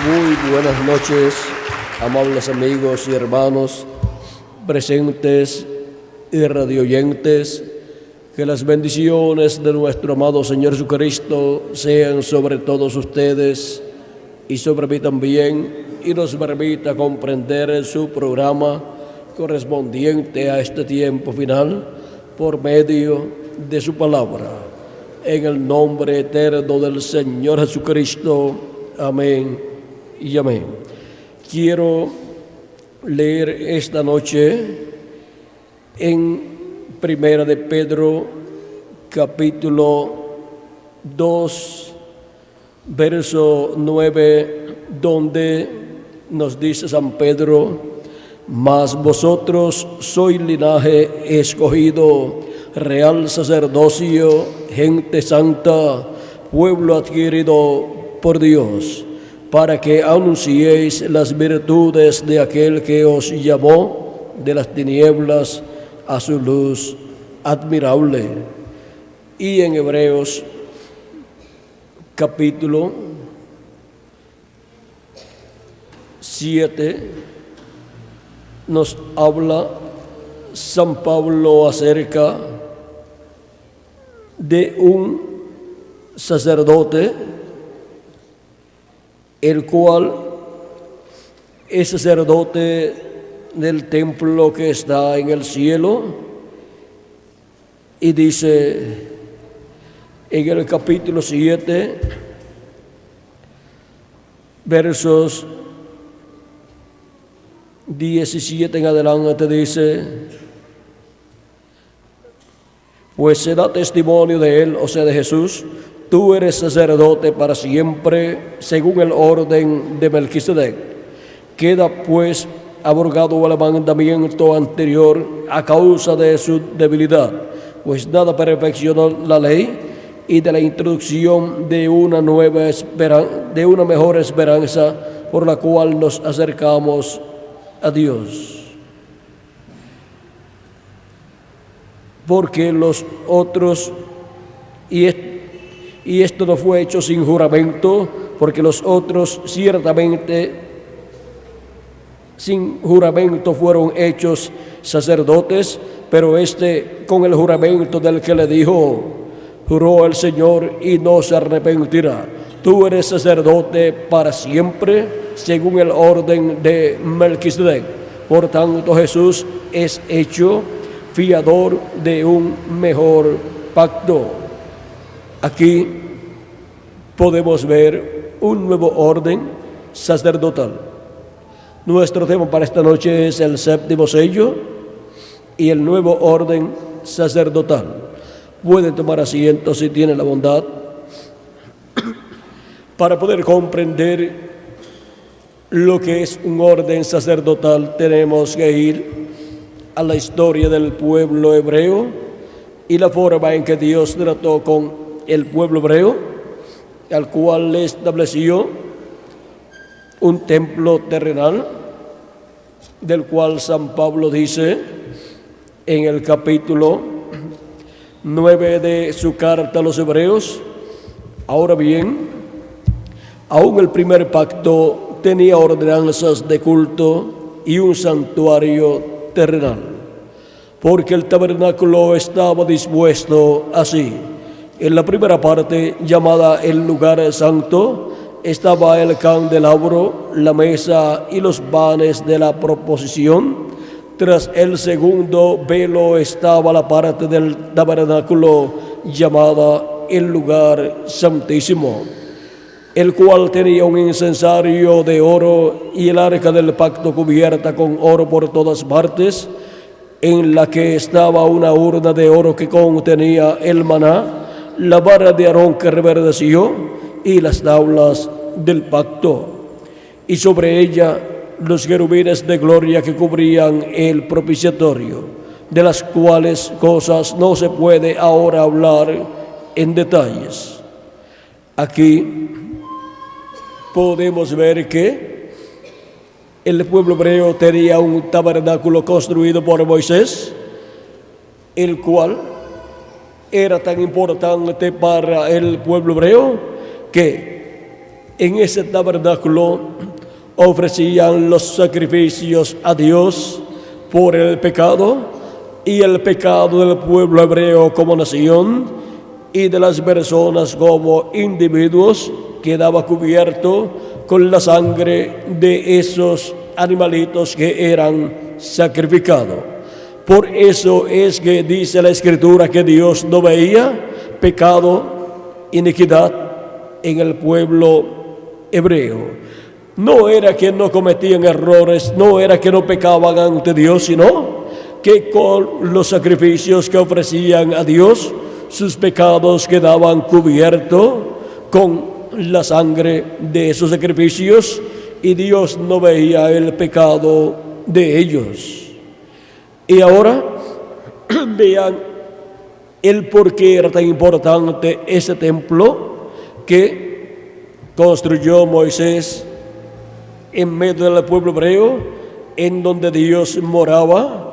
Muy buenas noches, amables amigos y hermanos presentes y radioyentes. Que las bendiciones de nuestro amado Señor Jesucristo sean sobre todos ustedes y sobre mí también, y nos permita comprender su programa correspondiente a este tiempo final por medio de su palabra. En el nombre eterno del Señor Jesucristo. Amén y amén. Quiero leer esta noche en Primera de Pedro, capítulo 2, verso 9, donde nos dice San Pedro: mas vosotros sois linaje escogido, real sacerdocio, gente santa, pueblo adquirido por Dios, para que anunciéis las virtudes de aquel que os llamó de las tinieblas a su luz admirable. Y en Hebreos capítulo 7 nos habla San Pablo acerca de un sacerdote, el cual es sacerdote del templo que está en el cielo, y dice en el capítulo 7, versos 17 en adelante, dice: pues se da testimonio de él, o sea, de Jesús, tú eres sacerdote para siempre, según el orden de Melquisedec. Queda pues abrogado el mandamiento anterior a causa de su debilidad, pues nada perfeccionó la ley, y de la introducción de una nueva de una mejor esperanza, por la cual nos acercamos a Dios. Porque los otros, y esto no fue hecho sin juramento, porque los otros ciertamente sin juramento fueron hechos sacerdotes, pero este con el juramento del que le dijo: juró el Señor y no se arrepentirá. Tú eres sacerdote para siempre, según el orden de Melquisedec. Por tanto, Jesús es hecho fiador de un mejor pacto. Aquí podemos ver un nuevo orden sacerdotal. Nuestro tema para esta noche es el séptimo sello y el nuevo orden sacerdotal. Pueden tomar asiento si tienen la bondad. Para poder comprender lo que es un orden sacerdotal, tenemos que ir a la historia del pueblo hebreo y la forma en que Dios trató con el pueblo hebreo, al cual le estableció un templo terrenal, del cual San Pablo dice en el capítulo 9 de su carta a los hebreos: ahora bien, aún el primer pacto tenía ordenanzas de culto y un santuario terrenal, porque el tabernáculo estaba dispuesto así. En la primera parte, llamada el lugar santo, estaba el candelabro, la mesa y los vanes de la proposición. Tras el segundo velo estaba la parte del tabernáculo llamada el lugar santísimo, el cual tenía un incensario de oro y el arca del pacto cubierta con oro por todas partes, en la que estaba una urna de oro que contenía el maná, la vara de Aarón que reverdeció y las tablas del pacto, y sobre ella los querubines de gloria que cubrían el propiciatorio, de las cuales cosas no se puede ahora hablar en detalles. Aquí podemos ver que el pueblo hebreo tenía un tabernáculo construido por Moisés, el cual era tan importante para el pueblo hebreo que En ese tabernáculo ofrecían los sacrificios a Dios por el pecado y el pecado del pueblo hebreo como nación y de las personas como individuos quedaba cubierto con la sangre de esos animalitos que eran sacrificados. Por eso es que dice la Escritura que Dios no veía pecado, iniquidad en el pueblo hebreo. No era que no cometían errores, no era que no pecaban ante Dios, sino que con los sacrificios que ofrecían a Dios, sus pecados quedaban cubiertos con la sangre de esos sacrificios y Dios no veía el pecado de ellos. Y ahora vean el por qué era tan importante ese templo que construyó Moisés en medio del pueblo hebreo, en donde Dios moraba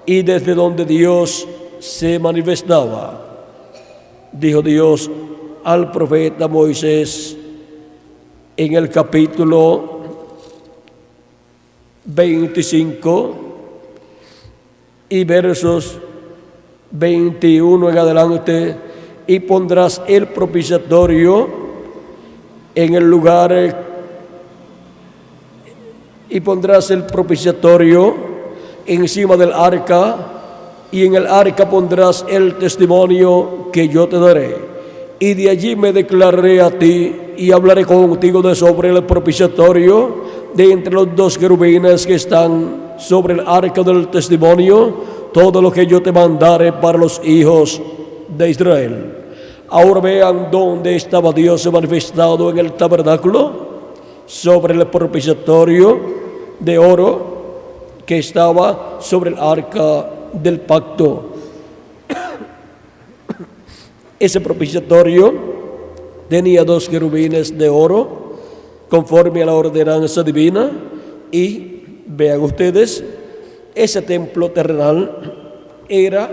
y desde donde Dios se manifestaba. Dijo Dios al profeta Moisés en el capítulo 25 y versos 21 en adelante: y pondrás el propiciatorio en el lugar, y pondrás el propiciatorio encima del arca, y en el arca pondrás el testimonio que yo te daré. Y de allí me declararé a ti y hablaré contigo de sobre el propiciatorio, de entre los dos querubines que están sobre el arca del testimonio, todo lo que yo te mandare para los hijos de Israel. Ahora vean dónde estaba Dios manifestado en el tabernáculo, sobre el propiciatorio de oro que estaba sobre el arca del pacto. Ese propiciatorio tenía dos querubines de oro conforme a la ordenanza divina, y vean ustedes, ese templo terrenal era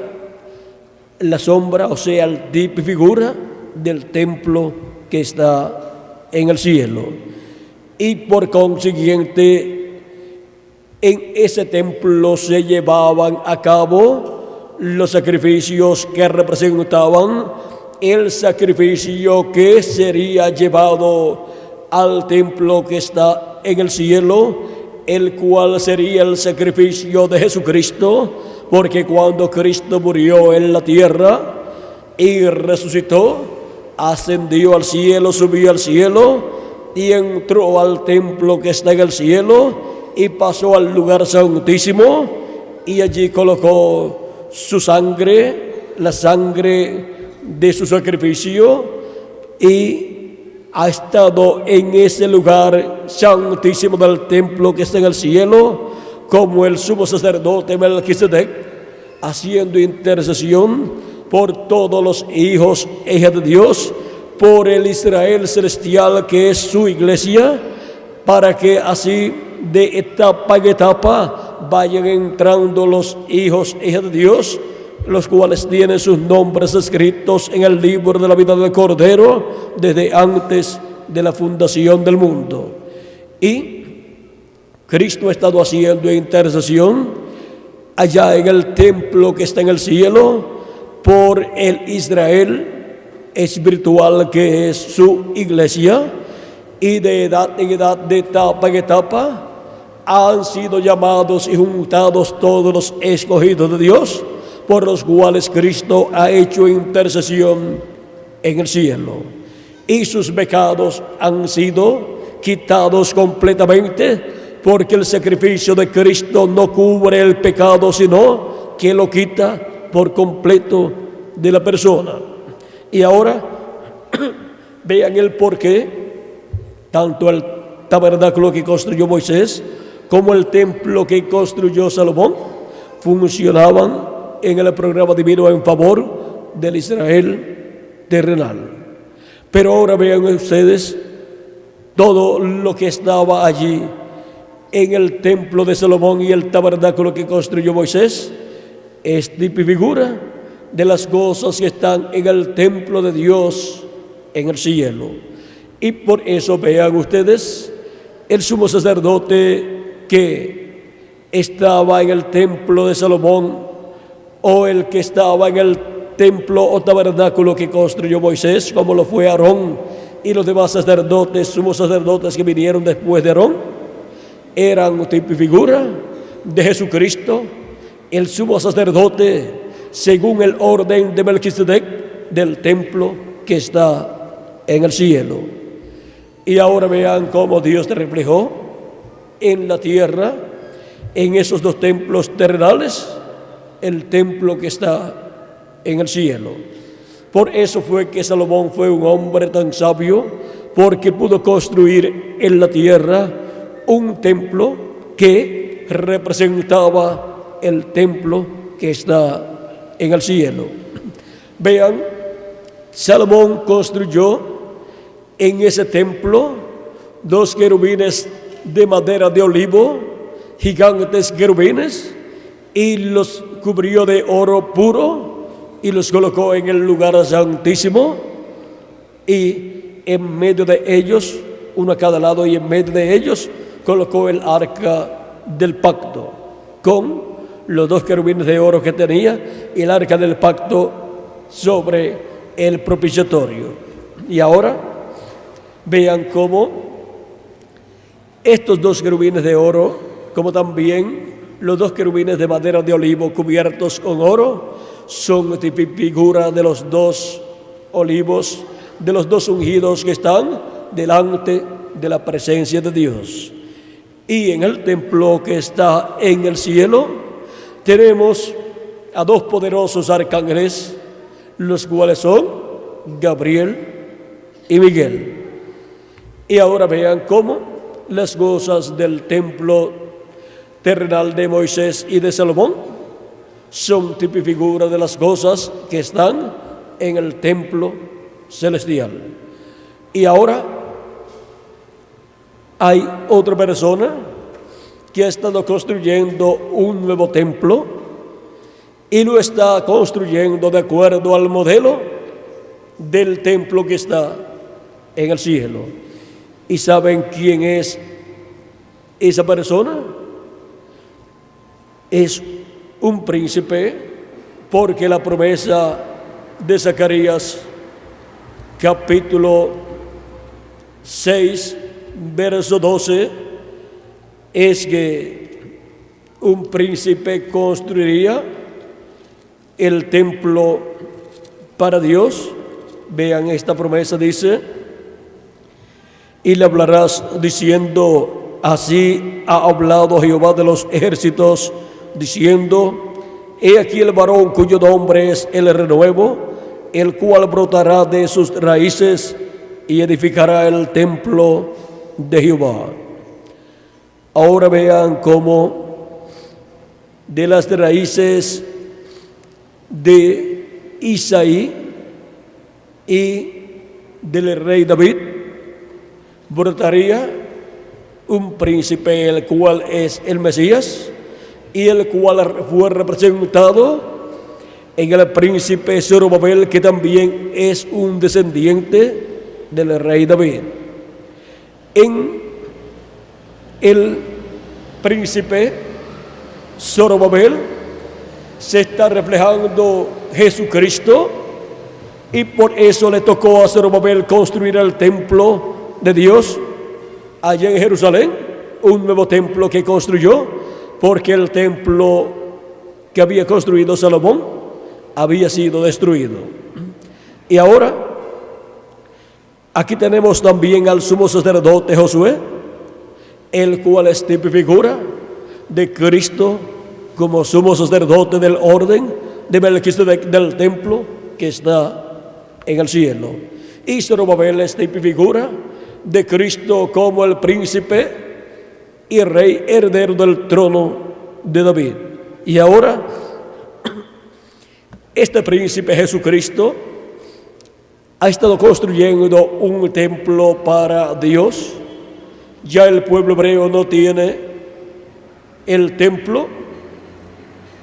la sombra, o sea, el tipo y figura del templo que está en el cielo. Y por consiguiente, en ese templo se llevaban a cabo los sacrificios que representaban el sacrificio que sería llevado al templo que está en el cielo, el cual sería el sacrificio de Jesucristo, porque cuando Cristo murió en la tierra y resucitó, ascendió al cielo, subió al cielo y entró al templo que está en el cielo y pasó al lugar santísimo, y allí colocó su sangre, la sangre de su sacrificio, y ha estado en ese lugar santísimo del templo que está en el cielo como el sumo sacerdote Melquisedec, haciendo intercesión por todos los hijos e hijas de Dios, por el Israel celestial que es su iglesia, para que así de etapa en etapa vayan entrando los hijos e hijas de Dios, los cuales tienen sus nombres escritos en el libro de la vida del Cordero desde antes de la fundación del mundo. Y Cristo ha estado haciendo intercesión allá en el templo que está en el cielo por el Israel espiritual que es su iglesia, y de edad en edad, de etapa en etapa, han sido llamados y juntados todos los escogidos de Dios, por los cuales Cristo ha hecho intercesión en el cielo, y sus pecados han sido quitados completamente, porque el sacrificio de Cristo no cubre el pecado, sino que lo quita por completo de la persona. Y ahora vean el porqué tanto el tabernáculo que construyó Moisés como el templo que construyó Salomón funcionaban en el programa divino en favor del Israel terrenal. Pero ahora vean ustedes todo lo que estaba allí en el templo de Salomón y el tabernáculo que construyó Moisés es tipo y figura de las cosas que están en el templo de Dios en el cielo. Y por eso vean ustedes, el sumo sacerdote que estaba en el templo de Salomón, o el que estaba en el templo o tabernáculo que construyó Moisés, como lo fue Aarón y los demás sacerdotes, sumos sacerdotes que vinieron después de Aarón, eran tipo y figura de Jesucristo, el sumo sacerdote, según el orden de Melquisedec, del templo que está en el cielo. Y ahora vean cómo Dios te reflejó en la tierra, en esos dos templos terrenales, el templo que está en el cielo. Por eso fue que Salomón fue un hombre tan sabio, porque pudo construir en la tierra un templo que representaba el templo que está en el cielo. Vean, Salomón construyó en ese templo 2 querubines de madera de olivo, gigantes querubines, y los cubrió de oro puro y los colocó en el lugar santísimo, y en medio de ellos, uno a cada lado, y en medio de ellos colocó el arca del pacto con los 2 querubines de oro que tenía y el arca del pacto sobre el propiciatorio. Y ahora vean cómo estos 2 querubines de oro, como también los 2 querubines de madera de olivo cubiertos con oro, son figura de los 2 olivos, de los 2 ungidos que están delante de la presencia de Dios. Y en el templo que está en el cielo tenemos a 2 poderosos arcángeles, los cuales son Gabriel y Miguel. Y ahora vean cómo las cosas del templo terrenal de Moisés y de Salomón son tipo y figura de las cosas que están en el templo celestial. Y ahora hay otra persona que ha estado construyendo un nuevo templo y lo está construyendo de acuerdo al modelo del templo que está en el cielo. ¿Y saben quién es esa persona? Es un príncipe, porque la promesa de Zacarías capítulo 6 verso 12 es que un príncipe construiría el templo para Dios. Vean esta promesa, dice: y le hablarás diciendo, así ha hablado Jehová de los ejércitos, diciendo, he aquí el varón cuyo nombre es el renuevo, el cual brotará de sus raíces y edificará el templo de Jehová. Ahora vean cómo de las raíces de Isaí y del rey David brotaría un príncipe, el cual es el Mesías, y el cual fue representado en el príncipe Zorobabel, que también es un descendiente del rey David. En el príncipe Zorobabel se está reflejando Jesucristo, y por eso le tocó a Zorobabel construir el templo de Dios allá en Jerusalén, un nuevo templo que construyó, porque el templo que había construido Salomón había sido destruido. Y ahora aquí tenemos también al sumo sacerdote Josué, el cual es tipo y figura de Cristo como sumo sacerdote del orden de Melquisedec, del templo que está en el cielo. Y Zorobabel es tipo y figura de Cristo como el príncipe y rey heredero del trono de David. Y ahora este príncipe Jesucristo ha estado construyendo un templo para Dios. Ya el pueblo hebreo no tiene el templo.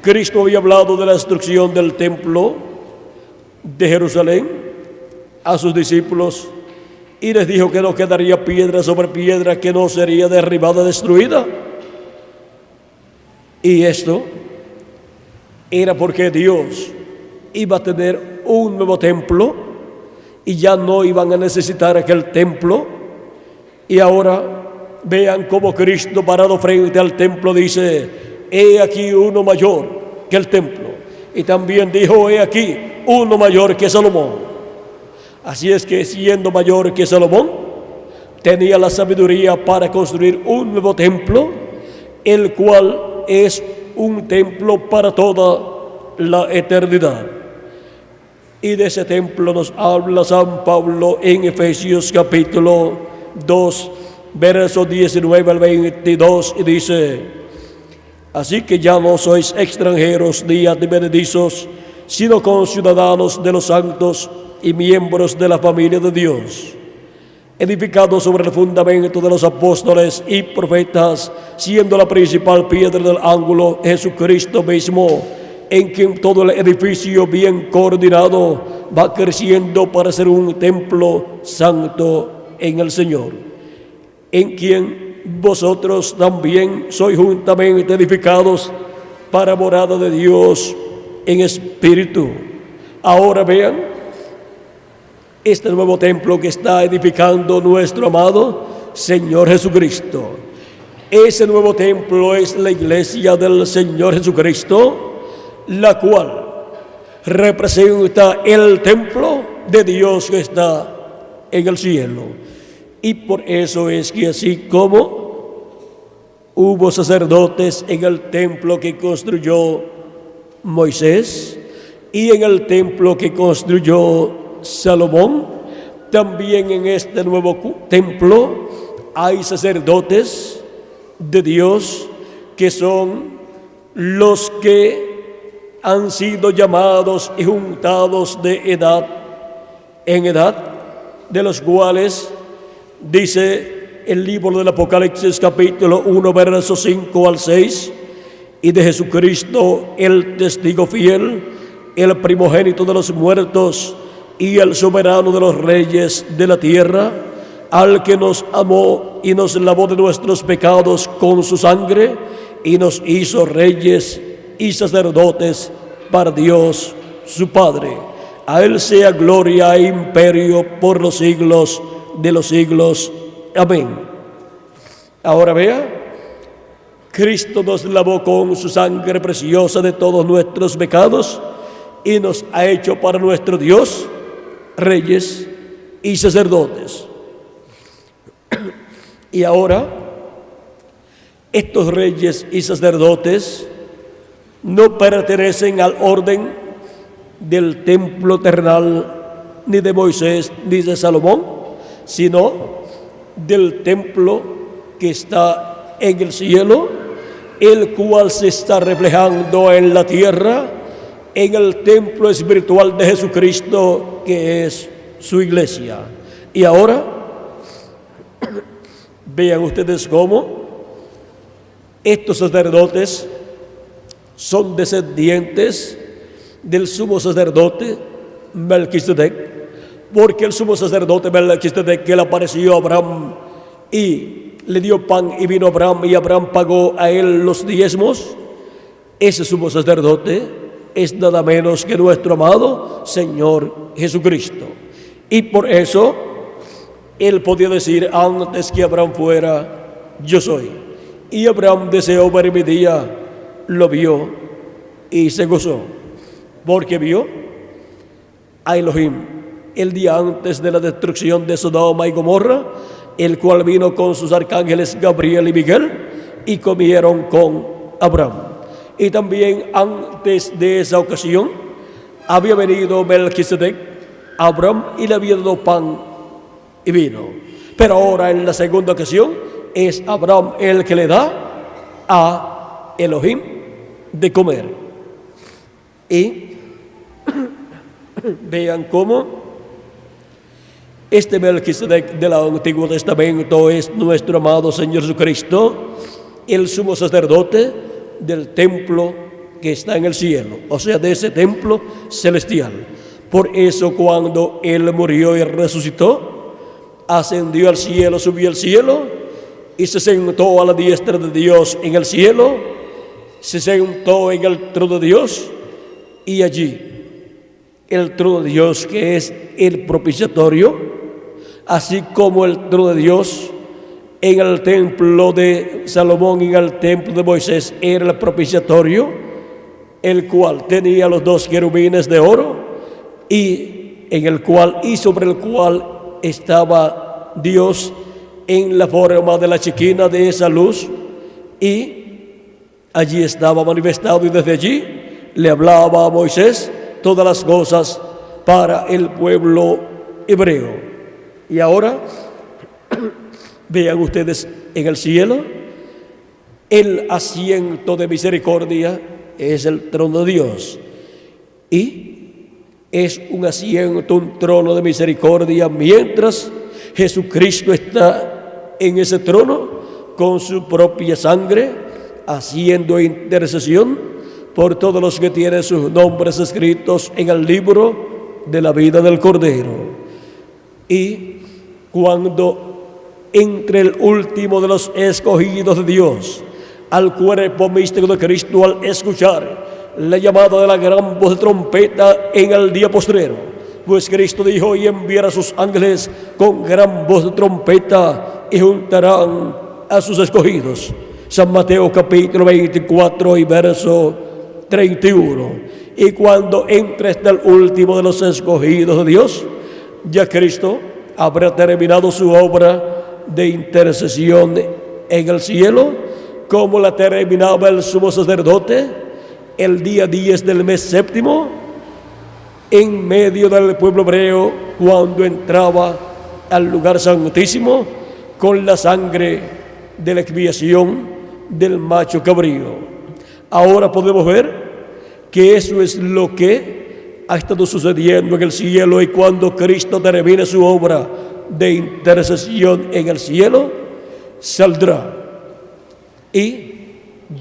Cristo había hablado de la destrucción del templo de Jerusalén a sus discípulos, y les dijo que no quedaría piedra sobre piedra que no sería derribada, destruida. Y esto era porque Dios iba a tener un nuevo templo y ya no iban a necesitar aquel templo. Y ahora vean cómo Cristo, parado frente al templo, dice: he aquí uno mayor que el templo. Y también dijo: he aquí uno mayor que Salomón. Así es que, siendo mayor que Salomón, tenía la sabiduría para construir un nuevo templo, el cual es un templo para toda la eternidad. Y de ese templo nos habla San Pablo en Efesios capítulo 2, versos 19 al 22, y dice: así que ya no sois extranjeros ni advenedizos, sino conciudadanos de los santos y miembros de la familia de Dios, edificados sobre el fundamento de los apóstoles y profetas, siendo la principal piedra del ángulo Jesucristo mismo, en quien todo el edificio bien coordinado va creciendo para ser un templo santo en el Señor, en quien vosotros también sois juntamente edificados para morada de Dios en espíritu. Ahora vean este nuevo templo que está edificando nuestro amado Señor Jesucristo. Ese nuevo templo es la iglesia del Señor Jesucristo, la cual representa el templo de Dios que está en el cielo. Y por eso es que, así como hubo sacerdotes en el templo que construyó Moisés y en el templo que construyó Salomón, también en este nuevo templo hay sacerdotes de Dios que son los que han sido llamados y juntados de edad en edad, de los cuales dice el libro del Apocalipsis capítulo 1, versos 5 al 6, y de Jesucristo, el testigo fiel, el primogénito de los muertos y el soberano de los reyes de la tierra, al que nos amó y nos lavó de nuestros pecados con su sangre y nos hizo reyes y sacerdotes para Dios su Padre. A Él sea gloria e imperio por los siglos de los siglos. Amén. Ahora vea, Cristo nos lavó con su sangre preciosa de todos nuestros pecados y nos ha hecho para nuestro Dios reyes y sacerdotes. Y ahora, estos reyes y sacerdotes no pertenecen al orden del templo terrenal, ni de Moisés, ni de Salomón, sino del templo que está en el cielo, el cual se está reflejando en la tierra, en el templo espiritual de Jesucristo, que es su iglesia. Y ahora, vean ustedes cómo estos sacerdotes son descendientes del sumo sacerdote Melquisedec, porque el sumo sacerdote Melquisedec, que le apareció a Abraham y le dio pan y vino a Abraham, y Abraham pagó a él los diezmos, ese sumo sacerdote es nada menos que nuestro amado Señor Jesucristo. Y por eso él podía decir: antes que Abraham fuera, yo soy. Y Abraham deseó ver mi día, lo vio y se gozó, porque vio a Elohim el día antes de la destrucción de Sodoma y Gomorra, el cual vino con sus arcángeles Gabriel y Miguel y comieron con Abraham. Y también antes de esa ocasión había venido Melquisedec a Abraham y le había dado pan y vino. Pero ahora, en la segunda ocasión, es Abraham el que le da a Elohim de comer. Y vean cómo este Melquisedec del Antiguo Testamento es nuestro amado Señor Jesucristo, el sumo sacerdote del templo que está en el cielo, o sea, de ese templo celestial. Por eso, cuando Él murió y resucitó, ascendió al cielo, subió al cielo y se sentó a la diestra de Dios en el cielo, se sentó en el trono de Dios, y allí el trono de Dios, que es el propiciatorio, así como el trono de Dios en el templo de Salomón y en el templo de Moisés era el propiciatorio, el cual tenía los dos querubines de oro y sobre el cual estaba Dios en la forma de la chequina de esa luz, y allí estaba manifestado, y desde allí le hablaba a Moisés todas las cosas para el pueblo hebreo. Y ahora vean ustedes en el cielo, el asiento de misericordia es el trono de Dios, y es un asiento, un trono de misericordia, mientras Jesucristo está en ese trono con su propia sangre, haciendo intercesión por todos los que tienen sus nombres escritos en el libro de la vida del Cordero. Y cuando entre el último de los escogidos de Dios al cuerpo místico de Cristo, al escuchar la llamada de la gran voz de trompeta en el día postrero, pues Cristo dijo: y enviará a sus ángeles con gran voz de trompeta y juntarán a sus escogidos. San Mateo capítulo 24 y verso 31. Y cuando entre hasta el último de los escogidos de Dios, ya Cristo habrá terminado su obra de intercesión en el cielo, como la terminaba el sumo sacerdote el día 10 del mes séptimo, en medio del pueblo hebreo, cuando entraba al lugar santísimo con la sangre de la expiación del macho cabrío. Ahora podemos ver que eso es lo que ha estado sucediendo en el cielo, y cuando Cristo termine su obra de intercesión en el cielo, saldrá, y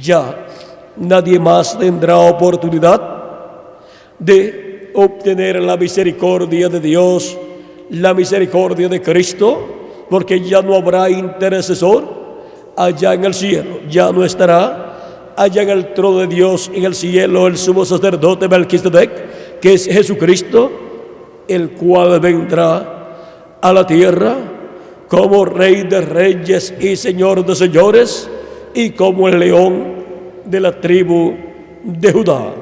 ya nadie más tendrá oportunidad de obtener la misericordia de Dios, la misericordia de Cristo, porque ya no habrá intercesor allá en el cielo. Ya no estará allá en el trono de Dios en el cielo el sumo sacerdote Melquisedec, que es Jesucristo, el cual vendrá a la tierra como Rey de reyes y Señor de señores, y como el león de la tribu de Judá.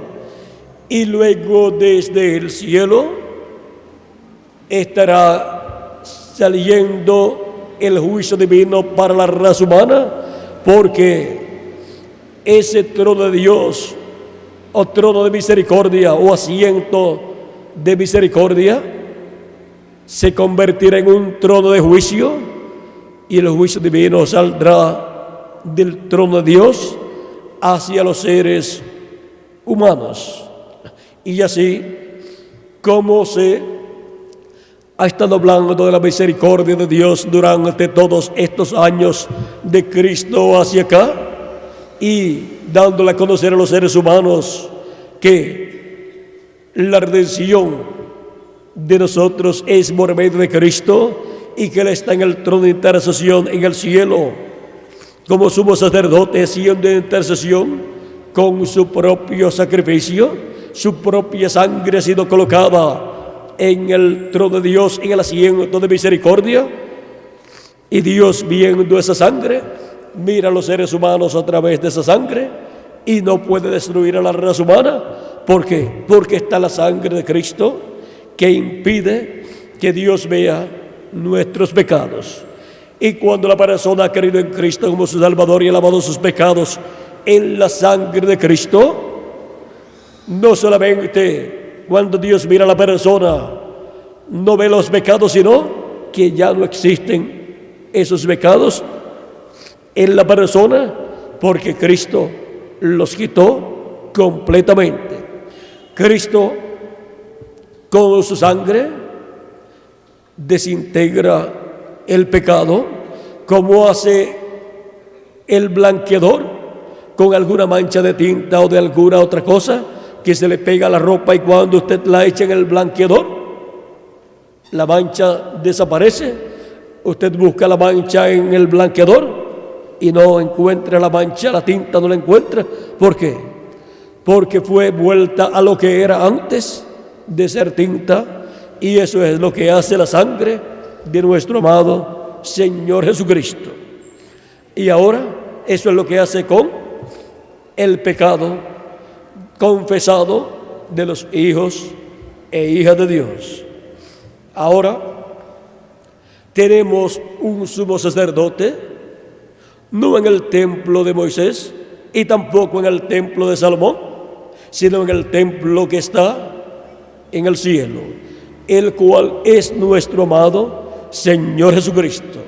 Y luego desde el cielo estará saliendo el juicio divino para la raza humana, porque ese trono de Dios, o trono de misericordia, o asiento de misericordia, se convertirá en un trono de juicio, y el juicio divino saldrá del trono de Dios hacia los seres humanos. Y así como se ha estado hablando de la misericordia de Dios durante todos estos años de Cristo hacia acá, y dándole a conocer a los seres humanos que la redención de nosotros es por medio de Cristo, y que Él está en el trono de intercesión en el cielo como sumo sacerdote, haciendo intercesión con su propio sacrificio. Su propia sangre ha sido colocada en el trono de Dios, en el asiento de misericordia, y Dios, viendo esa sangre, mira a los seres humanos a través de esa sangre, y no puede destruir a la raza humana. ¿Por qué? Porque está la sangre de Cristo, que impide que Dios vea nuestros pecados. Y cuando la persona ha creído en Cristo como su Salvador y ha lavado sus pecados en la sangre de Cristo, no solamente cuando Dios mira a la persona no ve los pecados, sino que ya no existen esos pecados en la persona, porque Cristo los quitó completamente. Cristo, con su sangre, desintegra el pecado, como hace el blanqueador con alguna mancha de tinta o de alguna otra cosa que se le pega a la ropa, y cuando usted la echa en el blanqueador, la mancha desaparece. Usted busca la mancha en el blanqueador y no encuentra la mancha, la tinta no la encuentra. ¿Por qué? Porque fue vuelta a lo que era antes de ser tinta, y eso es lo que hace la sangre de nuestro amado Señor Jesucristo. Y ahora eso es lo que hace con el pecado confesado de los hijos e hijas de Dios. Ahora tenemos un sumo sacerdote, no en el templo de Moisés y tampoco en el templo de Salomón, sino en el templo que está en el cielo, el cual es nuestro amado Señor Jesucristo.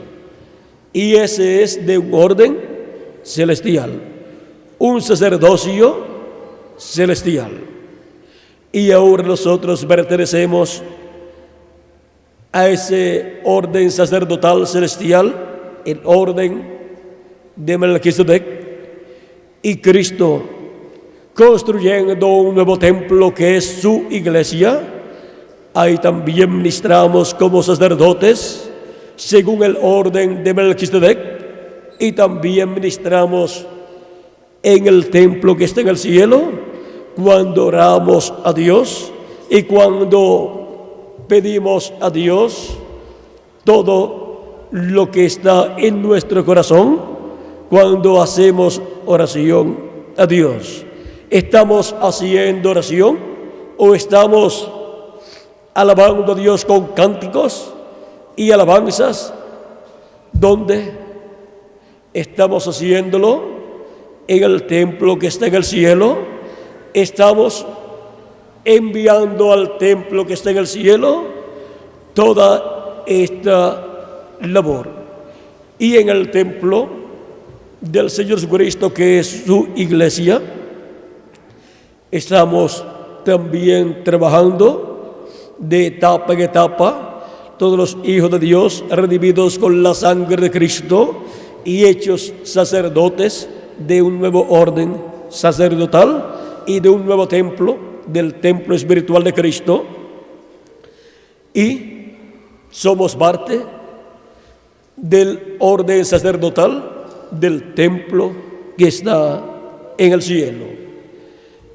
Y ese es de un orden celestial, un sacerdocio celestial. Y ahora nosotros pertenecemos a ese orden sacerdotal celestial, el orden de Melquisedec, y Cristo, construyendo un nuevo templo que es su iglesia, ahí también ministramos como sacerdotes según el orden de Melquisedec, y también ministramos en el templo que está en el cielo cuando oramos a Dios y cuando pedimos a Dios todo lo que está en nuestro corazón. Cuando hacemos oración a Dios, ¿estamos haciendo oración o estamos alabando a Dios con cánticos y alabanzas? ¿Dónde estamos haciéndolo? En el templo que está en el cielo. Estamos enviando al templo que está en el cielo toda esta labor. Y en el templo del Señor Jesucristo, que es su iglesia, estamos también trabajando de etapa en etapa, todos los hijos de Dios redimidos con la sangre de Cristo y hechos sacerdotes de un nuevo orden sacerdotal y de un nuevo templo, del templo espiritual de Cristo, y somos parte del orden sacerdotal del templo que está en el cielo.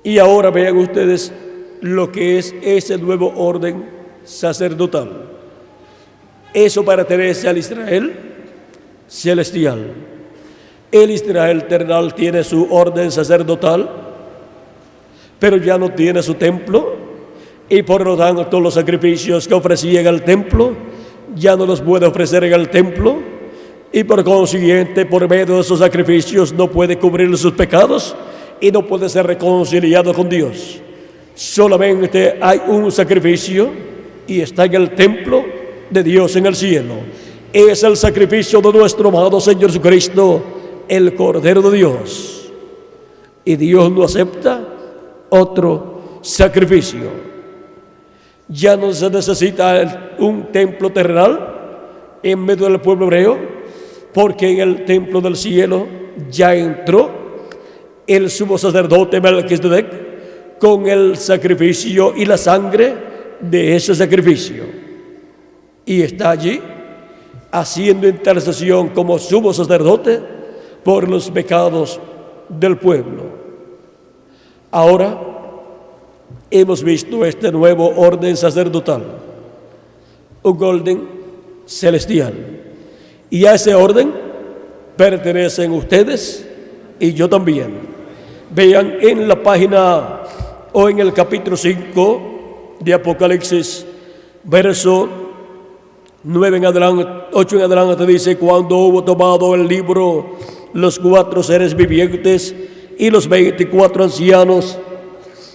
Y ahora vean ustedes lo que es ese nuevo orden sacerdotal. Eso pertenece al Israel celestial. El Israel terrenal tiene su orden sacerdotal, pero ya no tiene su templo, y por lo tanto los sacrificios que ofrecía en el templo ya no los puede ofrecer en el templo, y por consiguiente por medio de esos sacrificios no puede cubrir sus pecados y no puede ser reconciliado con Dios. Solamente hay un sacrificio y está en el templo de Dios en el cielo. Es el sacrificio de nuestro amado Señor Jesucristo, el Cordero de Dios. Y Dios no acepta otro sacrificio. Ya no se necesita un templo terrenal en medio del pueblo hebreo, porque en el templo del cielo ya entró el sumo sacerdote Melquisedec con el sacrificio y la sangre de ese sacrificio, y está allí haciendo intercesión como sumo sacerdote por los pecados del pueblo. Ahora hemos visto este nuevo orden sacerdotal, un orden celestial, y a ese orden pertenecen ustedes y yo también. Vean en la página o en el capítulo 5 de Apocalipsis, verso 9 en adelante, 8 en adelante, dice: cuando hubo tomado el libro, los 4 seres vivientes y los 24 ancianos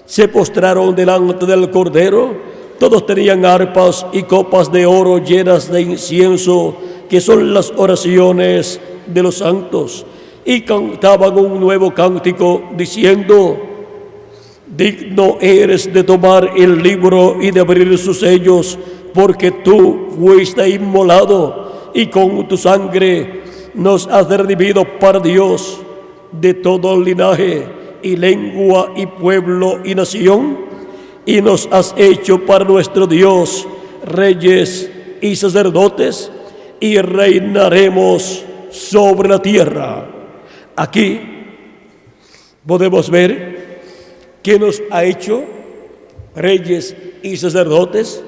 se postraron delante del Cordero. Todos tenían arpas y copas de oro llenas de incienso, que son las oraciones de los santos, y cantaban un nuevo cántico diciendo: digno eres de tomar el libro y de abrir sus sellos, porque tú fuiste inmolado y con tu sangre nos has redimido para Dios de todo linaje y lengua y pueblo y nación, y nos has hecho para nuestro Dios reyes y sacerdotes, y reinaremos sobre la tierra. Aquí podemos ver que nos ha hecho reyes y sacerdotes,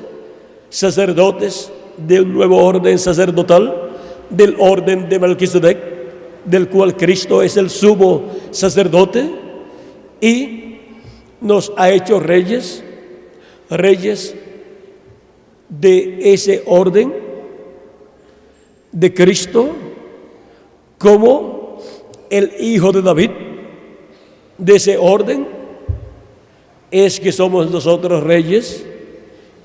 sacerdotes de un nuevo orden sacerdotal, del orden de Melquisedec, del cual Cristo es el sumo sacerdote, y nos ha hecho reyes de ese orden de Cristo, como el hijo de David. De ese orden es que somos nosotros reyes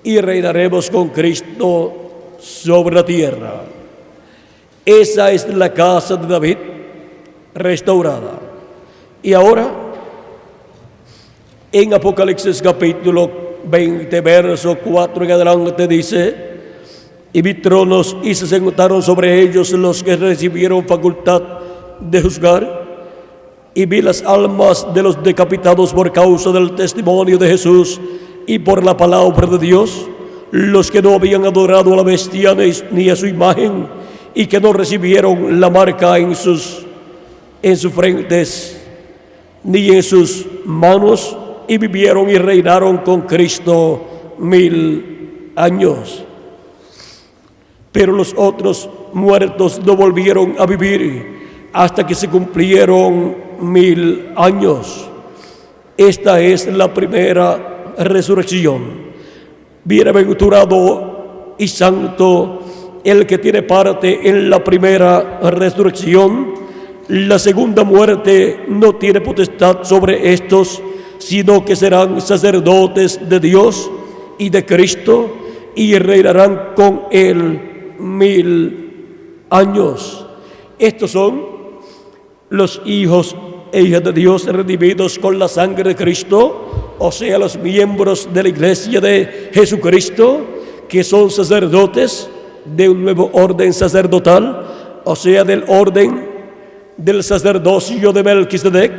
y reinaremos con Cristo sobre la tierra. Esa es la casa de David restaurada. Y ahora, en Apocalipsis capítulo 20, verso 4 en adelante dice: y vi tronos y se sentaron sobre ellos los que recibieron facultad de juzgar, y vi las almas de los decapitados por causa del testimonio de Jesús y por la palabra de Dios, los que no habían adorado a la bestia ni a su imagen, y que no recibieron la marca en sus frentes ni en sus manos, y vivieron y reinaron con Cristo 1000 años. Pero los otros muertos no volvieron a vivir hasta que se cumplieron 1000 años. Esta es la primera resurrección. Bienaventurado y santo el que tiene parte en la primera resurrección. La segunda muerte no tiene potestad sobre estos, sino que serán sacerdotes de Dios y de Cristo, y reinarán con él 1000 años. Estos son los hijos e hijas de Dios redimidos con la sangre de Cristo, o sea, los miembros de la iglesia de Jesucristo, que son sacerdotes de un nuevo orden sacerdotal, o sea, del orden del sacerdocio de Melquisedec,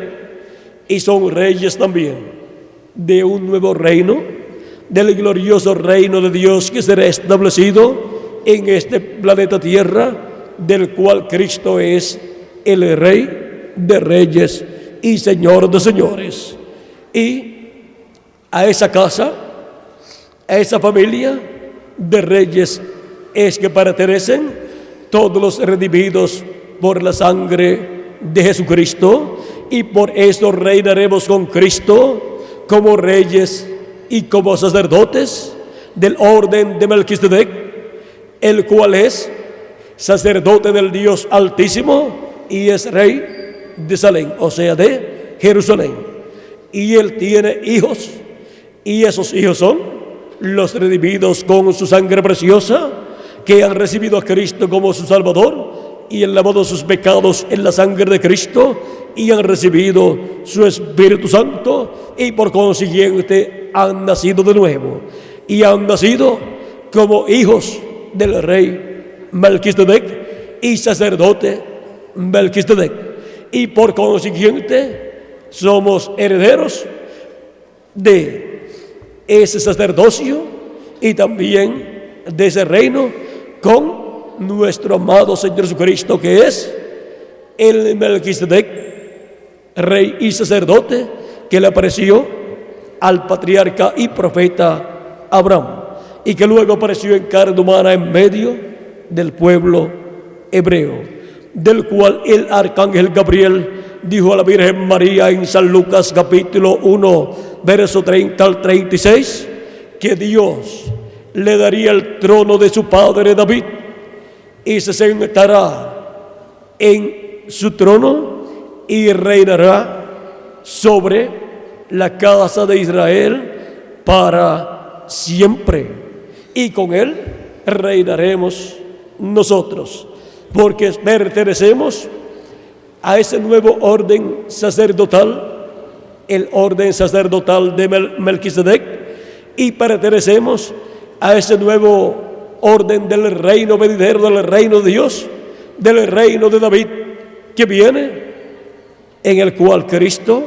y son reyes también de un nuevo reino, del glorioso reino de Dios que será establecido en este planeta Tierra, del cual Cristo es el Rey de reyes y Señor de señores. Y a esa casa, a esa familia de reyes es que pertenecen todos los redimidos por la sangre de Jesucristo, y por eso reinaremos con Cristo como reyes y como sacerdotes del orden de Melquisedec, el cual es sacerdote del Dios Altísimo y es rey de Salem, o sea, de Jerusalén. Y él tiene hijos, y esos hijos son los redimidos con su sangre preciosa, que han recibido a Cristo como su Salvador y han lavado sus pecados en la sangre de Cristo, y han recibido su Espíritu Santo, y por consiguiente han nacido de nuevo y han nacido como hijos del rey Melquisedec y sacerdote Melquisedec, y por consiguiente somos herederos de ese sacerdocio y también de ese reino con nuestro amado Señor Jesucristo, que es el Melquisedec, rey y sacerdote, que le apareció al patriarca y profeta Abraham, y que luego apareció en carne humana en medio del pueblo hebreo, del cual el arcángel Gabriel dijo a la Virgen María en San Lucas capítulo 1, verso 30 al 36, que Dios le daría el trono de su padre David, y se sentará en su trono y reinará sobre la casa de Israel para siempre, y con él reinaremos nosotros, porque pertenecemos a ese nuevo orden sacerdotal, el orden sacerdotal de Melquisedec, y pertenecemos a ese nuevo orden del reino venidero, del reino de Dios, del reino de David que viene, en el cual Cristo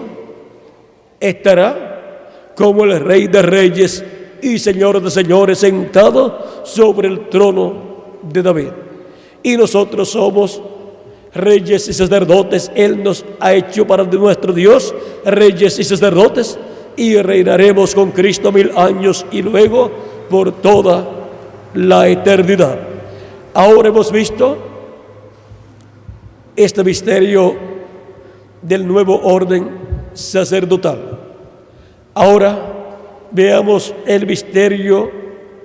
estará como el Rey de reyes y Señor de señores, sentado sobre el trono de David. y nosotros somos reyes y sacerdotes. Él nos ha hecho para nuestro Dios reyes y sacerdotes, y reinaremos con Cristo 1000 años y luego por toda la eternidad. Ahora hemos visto este misterio del nuevo orden sacerdotal. Ahora veamos el misterio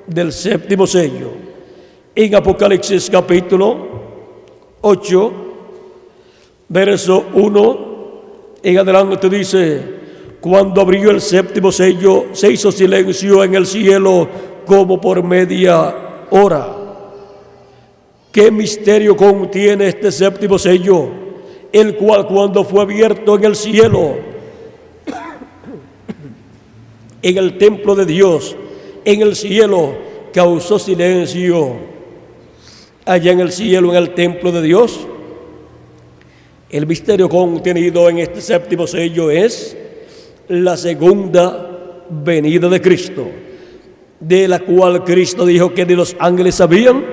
del séptimo sello. En Apocalipsis capítulo 8, verso 1 en adelante dice: cuando abrió el séptimo sello, se hizo silencio en el cielo como por media hora. ¿Qué misterio contiene este séptimo sello? El cual, cuando fue abierto en el cielo, en el templo de Dios, en el cielo, causó silencio. Allá en el cielo, en el templo de Dios, el misterio contenido en este séptimo sello es la segunda venida de Cristo, de la cual Cristo dijo que ni los ángeles sabían,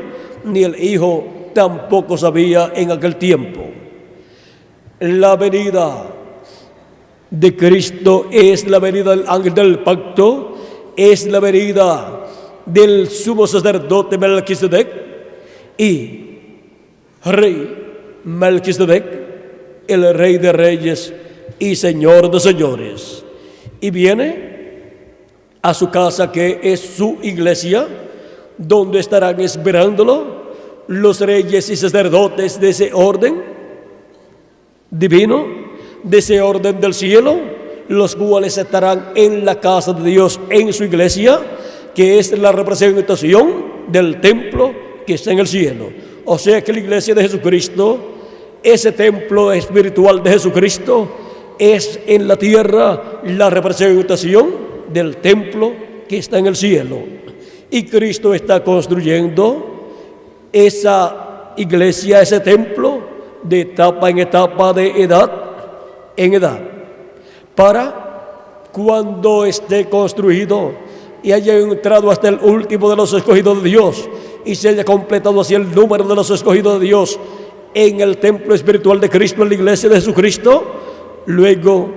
ni el Hijo tampoco sabía en aquel tiempo. La venida de Cristo es la venida del ángel del pacto, es la venida del sumo sacerdote Melquisedec y rey Melquisedec, el rey de reyes y señor de señores. Y viene a su casa, que es su iglesia, donde estarán esperándolo los reyes y sacerdotes de ese orden divino, de ese orden del cielo, los cuales estarán en la casa de Dios, en su iglesia, que es la representación del templo que está en el cielo. O sea que la iglesia de Jesucristo, ese templo espiritual de Jesucristo, es en la tierra la representación del templo que está en el cielo. Y Cristo está construyendo esa iglesia, ese templo, de etapa en etapa, de edad en edad, para cuando esté construido y haya entrado hasta el último de los escogidos de Dios y se haya completado así el número de los escogidos de Dios en el templo espiritual de Cristo, en la iglesia de Jesucristo, luego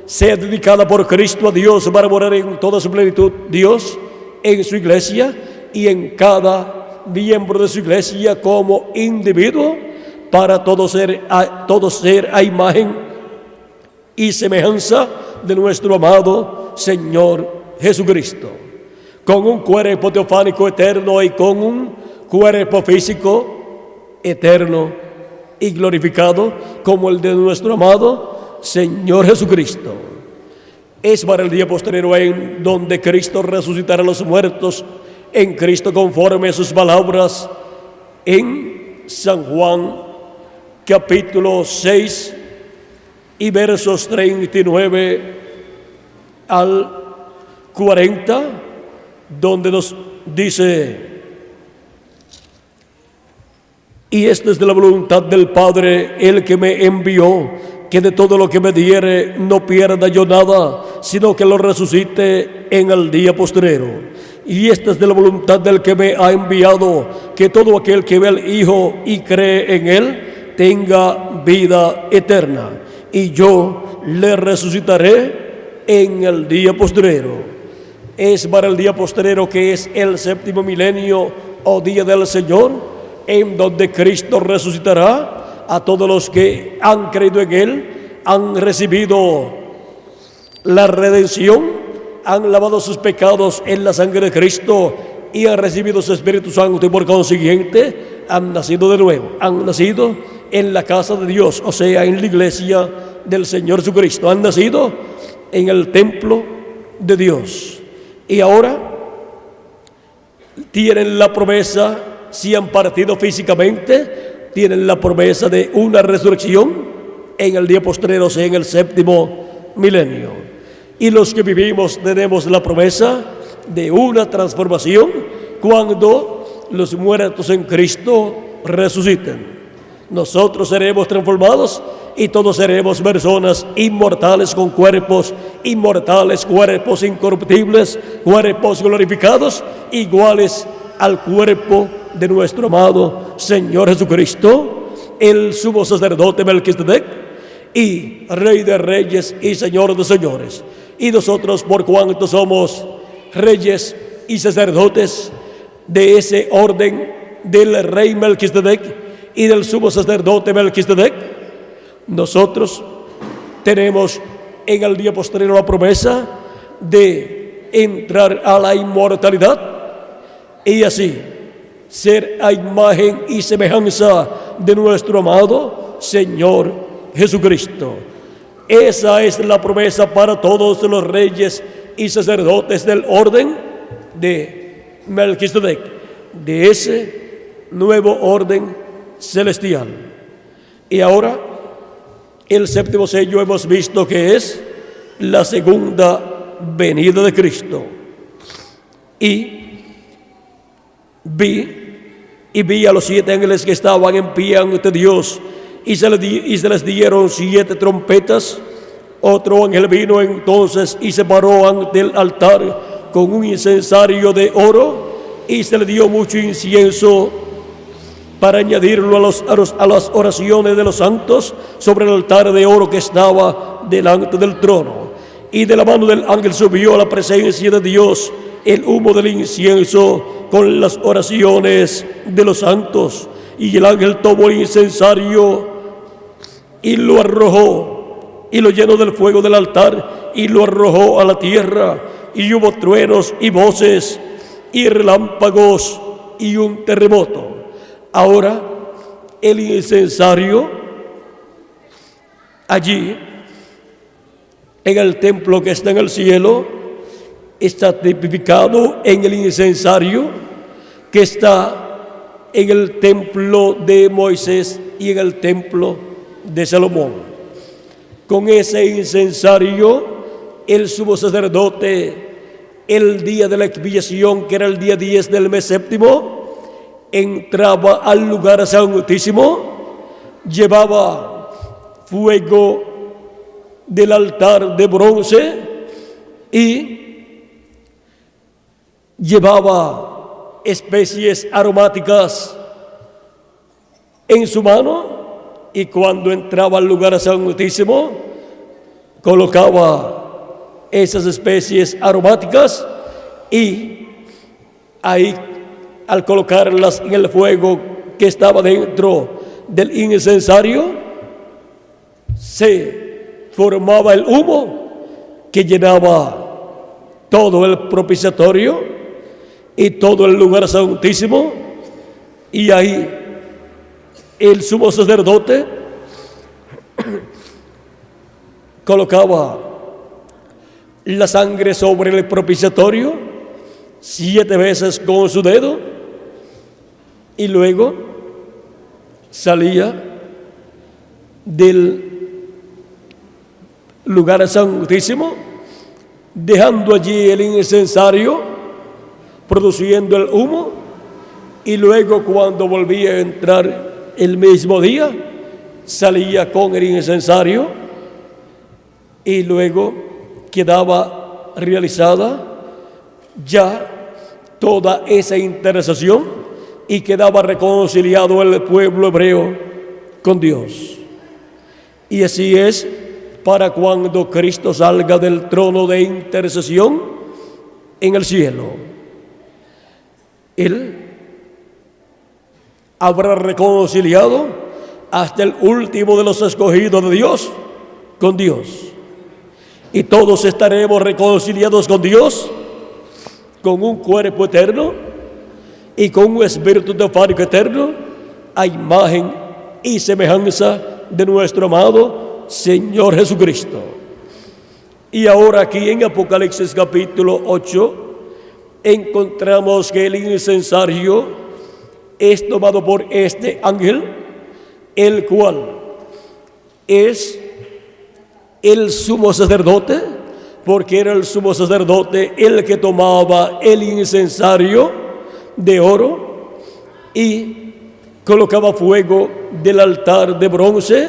sea dedicada por Cristo a Dios para morar en toda su plenitud Dios en su iglesia y en cada miembro de su iglesia como individuo, para todo ser a imagen y semejanza de nuestro amado Señor Jesucristo, con un cuerpo teofánico eterno y con un cuerpo físico eterno y glorificado como el de nuestro amado Señor Jesucristo. Es para el día postrero en donde Cristo resucitará a los muertos en Cristo, conforme a sus palabras en San Juan capítulo 6 y versos 39 al 40, donde nos dice: y esta es de la voluntad del Padre, el que me envió, que de todo lo que me diere no pierda yo nada, sino que lo resucite en el día postrero. Y esta es de la voluntad del que me ha enviado, que todo aquel que ve al Hijo y cree en Él tenga vida eterna, y yo le resucitaré en el día postrero. Es para el día postrero, que es el séptimo milenio o día del Señor, en donde Cristo resucitará a todos los que han creído en Él, han recibido la redención, han lavado sus pecados en la sangre de Cristo y han recibido su Espíritu Santo, y por consiguiente han nacido de nuevo, han nacido en la casa de Dios, o sea, en la iglesia del Señor Jesucristo, han nacido en el templo de Dios. Y ahora tienen la promesa, si han partido físicamente, tienen la promesa de una resurrección en el día postrero, o sea, en el séptimo milenio. Y los que vivimos tenemos la promesa de una transformación cuando los muertos en Cristo resuciten. Nosotros seremos transformados y todos seremos personas inmortales, con cuerpos inmortales, cuerpos incorruptibles, cuerpos glorificados, iguales al cuerpo de nuestro amado Señor Jesucristo, el sumo sacerdote Melquisedec, y Rey de reyes y Señor de señores. Y nosotros, por cuanto somos reyes y sacerdotes de ese orden del Rey Melquisedec y del sumo sacerdote Melquisedec, nosotros tenemos en el día posterior la promesa de entrar a la inmortalidad y así ser a imagen y semejanza de nuestro amado Señor Jesucristo. Esa es la promesa para todos los reyes y sacerdotes del orden de Melquisedec, de ese nuevo orden celestial. Y ahora, el séptimo sello hemos visto que es la segunda venida de Cristo. Y vi a los 7 ángeles que estaban en pie ante Dios, y se les dieron 7 trompetas. Otro ángel vino entonces y se paró ante el altar con un incensario de oro, y se le dio mucho incienso para añadirlo a las oraciones de los santos sobre el altar de oro que estaba delante del trono. Y de la mano del ángel subió a la presencia de Dios el humo del incienso con las oraciones de los santos. Y el ángel tomó el incensario y lo arrojó, y lo llenó del fuego del altar, y lo arrojó a la tierra. Y hubo truenos y voces y relámpagos y un terremoto. Ahora el incensario allí en el templo que está en el cielo está tipificado en el incensario que está en el templo de Moisés y en el templo de Salomón. Con ese incensario, el sumo sacerdote, el día de la expiación, que era el día 10 del mes séptimo, entraba al lugar santísimo, llevaba fuego del altar de bronce y llevaba especies aromáticas en su mano, y cuando entraba al lugar santísimo colocaba esas especies aromáticas, y ahí, al colocarlas en el fuego que estaba dentro del incensario, se formaba el humo que llenaba todo el propiciatorio y todo el lugar santísimo. Y ahí el sumo sacerdote colocaba la sangre sobre el propiciatorio 7 veces con su dedo, y luego salía del lugar santísimo, dejando allí el incensario, produciendo el humo, y luego, cuando volvía a entrar el mismo día, salía con el incensario, y luego quedaba realizada ya toda esa intercesión, y quedaba reconciliado el pueblo hebreo con Dios. Y así es para cuando Cristo salga del trono de intercesión en el cielo. Él habrá reconciliado hasta el último de los escogidos de Dios con Dios. Y todos estaremos reconciliados con Dios, con un cuerpo eterno y con un espíritu teofánico eterno, a imagen y semejanza de nuestro amado Señor Jesucristo. Y ahora, aquí en Apocalipsis capítulo 8, encontramos que el incensario es tomado por este ángel, el cual es el sumo sacerdote, porque era el sumo sacerdote el que tomaba el incensario de oro y colocaba fuego del altar de bronce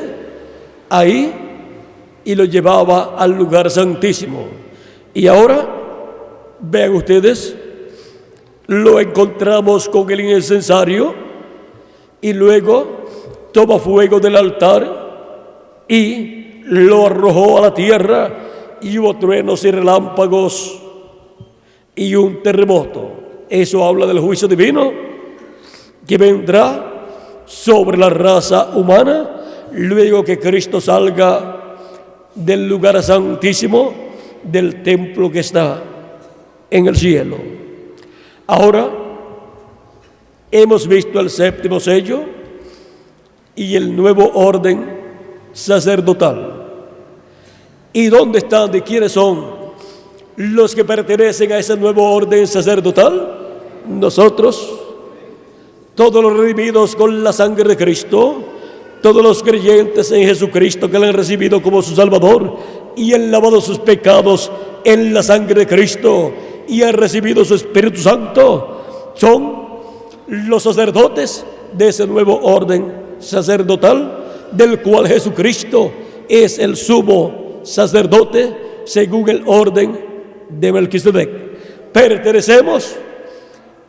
ahí y lo llevaba al lugar santísimo. Y ahora, vean ustedes, lo encontramos con el incensario y luego toma fuego del altar y lo arrojó a la tierra, y hubo truenos y relámpagos y un terremoto. Eso habla del juicio divino que vendrá sobre la raza humana luego que Cristo salga del lugar santísimo, del templo que está en el cielo. Ahora hemos visto el séptimo sello y el nuevo orden sacerdotal. ¿Y dónde están y quiénes son los que pertenecen a ese nuevo orden sacerdotal? Nosotros, todos los redimidos con la sangre de Cristo, todos los creyentes en Jesucristo que le han recibido como su Salvador y han lavado sus pecados en la sangre de Cristo y han recibido su Espíritu Santo, son los sacerdotes de ese nuevo orden sacerdotal, del cual Jesucristo es el sumo sacerdote según el orden de Melquisedec. Pertenecemos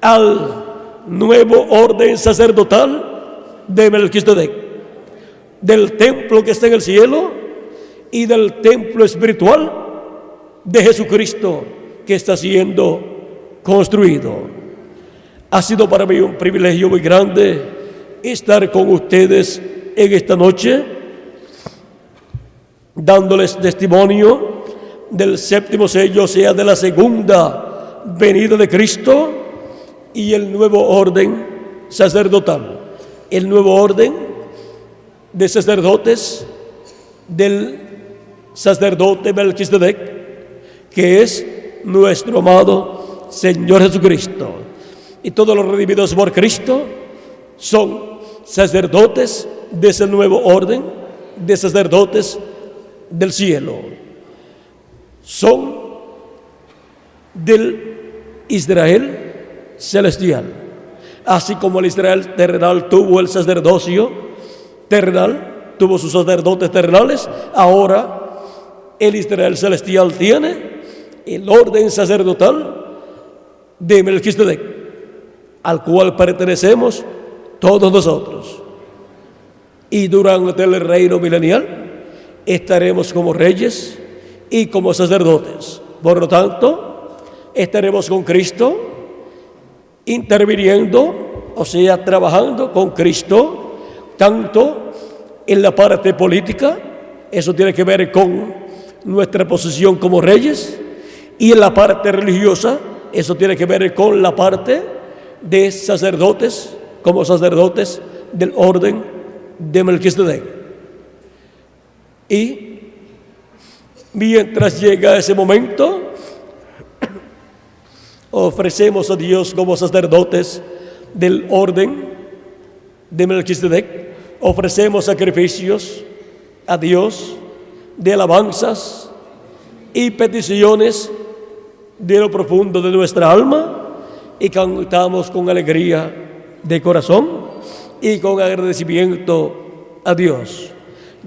al nuevo orden sacerdotal de Melquisedec, del templo que está en el cielo y del templo espiritual de Jesucristo que está siendo construido. Ha sido para mí un privilegio muy grande estar con ustedes en esta noche, dándoles testimonio del séptimo sello, o sea, de la segunda venida de Cristo y el nuevo orden sacerdotal, el nuevo orden de sacerdotes del sacerdote Melquisedec, que es nuestro amado Señor Jesucristo. Y todos los redimidos por Cristo son sacerdotes de ese nuevo orden, de sacerdotes del cielo. Son del Israel celestial. Así como el Israel terrenal tuvo el sacerdocio terrenal, tuvo sus sacerdotes terrenales, ahora el Israel celestial tiene el orden sacerdotal de Melquisedec, al cual pertenecemos todos nosotros. Y durante el reino milenial estaremos como reyes y como sacerdotes. Por lo tanto, estaremos con Cristo, interviniendo, o sea, trabajando con Cristo, tanto en la parte política, eso tiene que ver con nuestra posición como reyes, y en la parte religiosa, eso tiene que ver con la parte de sacerdotes, como sacerdotes del orden de Melquisedec. Y mientras llega ese momento, ofrecemos a Dios como sacerdotes del orden de Melquisedec, ofrecemos sacrificios a Dios de alabanzas y peticiones de lo profundo de nuestra alma, y cantamos con alegría de corazón y con agradecimiento a Dios,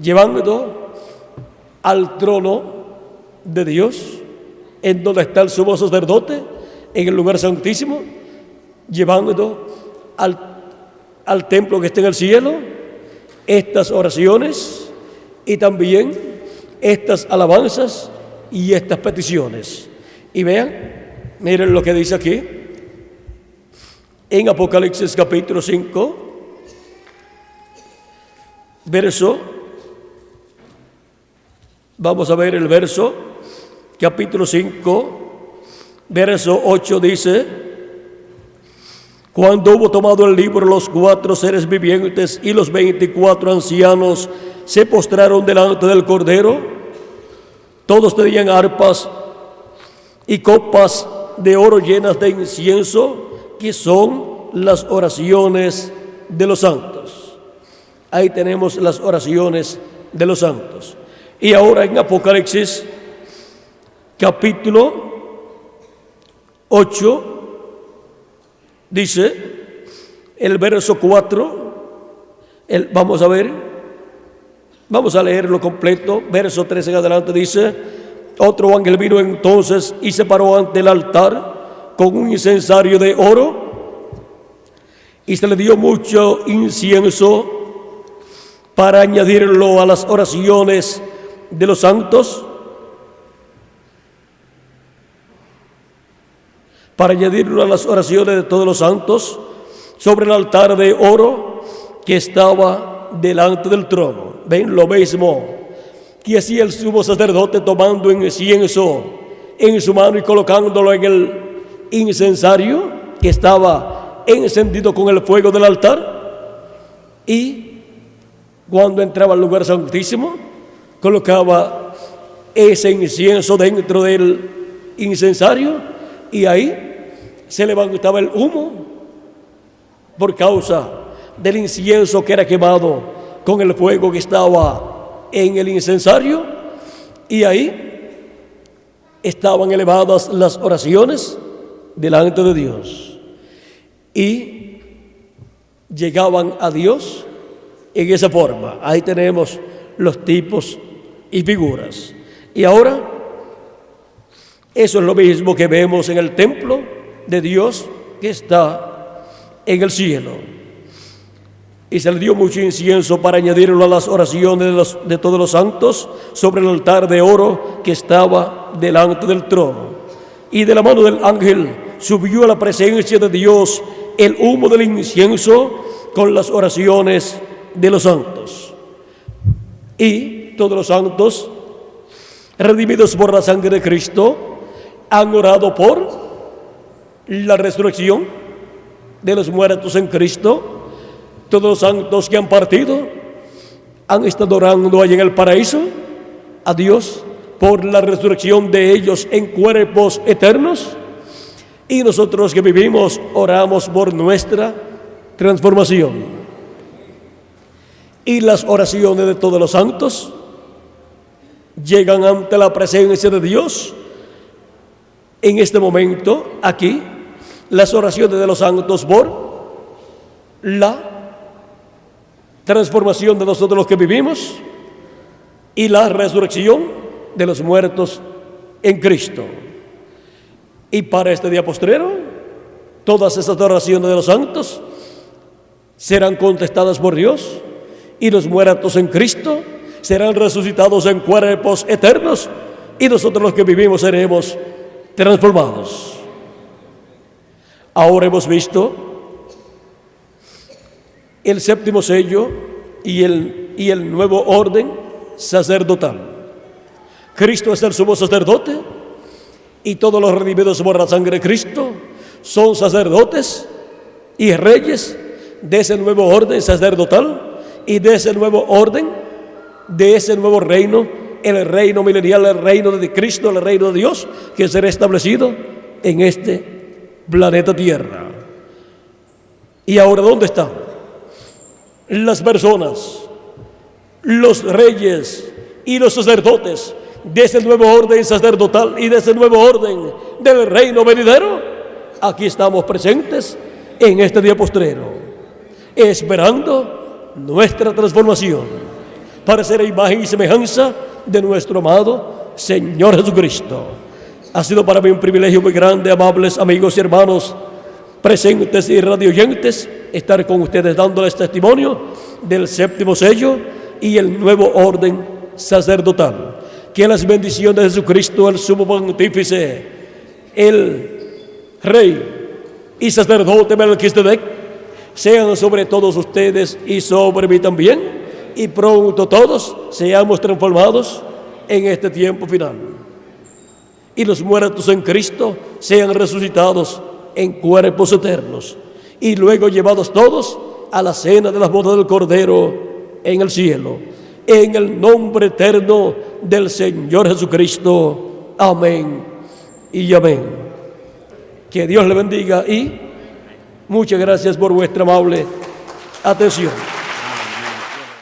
llevando al trono de Dios, en donde está el sumo sacerdote, en el lugar santísimo, llevando al templo que está en el cielo estas oraciones y también estas alabanzas y estas peticiones. Y miren lo que dice aquí en Apocalipsis capítulo 5, vamos a ver el verso, capítulo 5, verso 8, dice: cuando hubo tomado el libro, los 4 seres vivientes y los 24 ancianos se postraron delante del Cordero. Todos tenían arpas y copas de oro llenas de incienso, que son las oraciones de los santos. Ahí tenemos las oraciones de los santos. Y ahora en Apocalipsis capítulo 8, dice el verso 4, vamos a leerlo completo, verso 13 en adelante, dice: otro ángel vino entonces y se paró ante el altar con un incensario de oro, y se le dio mucho incienso para añadirlo a las oraciones de los santos, para añadirlo a las oraciones de todos los santos, sobre el altar de oro que estaba delante del trono. Ven lo mismo que hacía el sumo sacerdote, tomando incienso en su mano y colocándolo en el incensario que estaba encendido con el fuego del altar, y cuando entraba al lugar santísimo colocaba ese incienso dentro del incensario, y ahí se levantaba el humo por causa del incienso que era quemado con el fuego que estaba en el incensario, y ahí estaban elevadas las oraciones delante de Dios y llegaban a Dios en esa forma. Ahí tenemos los tipos y figuras. Y ahora eso es lo mismo que vemos en el templo de Dios que está en el cielo. Y se le dio mucho incienso para añadirlo a las oraciones de todos los santos sobre el altar de oro que estaba delante del trono. Y de la mano del ángel subió a la presencia de Dios el humo del incienso con las oraciones de los santos. Y todos los santos, redimidos por la sangre de Cristo, han orado por la resurrección de los muertos en Cristo. Todos los santos que han partido han estado orando allí en el paraíso a Dios por la resurrección de ellos en cuerpos eternos, y nosotros que vivimos oramos por nuestra transformación. Y las oraciones de todos los santos llegan ante la presencia de Dios. En este momento, aquí, las oraciones de los santos por la transformación de nosotros los que vivimos y la resurrección de los muertos en Cristo. Y para este día postrero, todas esas oraciones de los santos serán contestadas por Dios, y los muertos en Cristo serán resucitados en cuerpos eternos, y nosotros los que vivimos seremos transformados. Ahora hemos visto el séptimo sello y el nuevo orden sacerdotal. Cristo es el sumo sacerdote, y todos los redimidos por la sangre de Cristo son sacerdotes y reyes de ese nuevo orden sacerdotal y de ese nuevo orden, de ese nuevo reino, el reino milenial, el reino de Cristo, el reino de Dios, que será establecido en este planeta Tierra. ¿Y ahora dónde están las personas, los reyes y los sacerdotes de ese nuevo orden sacerdotal y de ese nuevo orden del reino venidero? Aquí estamos presentes en este día postrero, esperando nuestra transformación para ser a imagen y semejanza de nuestro amado Señor Jesucristo. Ha sido para mí un privilegio muy grande, amables amigos y hermanos presentes y radioyentes, estar con ustedes dándoles testimonio del séptimo sello y el nuevo orden sacerdotal. Que las bendiciones de Jesucristo, el sumo pontífice, el rey y sacerdote Melquisedec, sean sobre todos ustedes y sobre mí también, y pronto todos seamos transformados en este tiempo final, y los muertos en Cristo sean resucitados en cuerpos eternos, y luego llevados todos a la cena de las bodas del Cordero en el cielo, en el nombre eterno del Señor Jesucristo. Amén y amén. Que Dios le bendiga y muchas gracias por vuestra amable atención.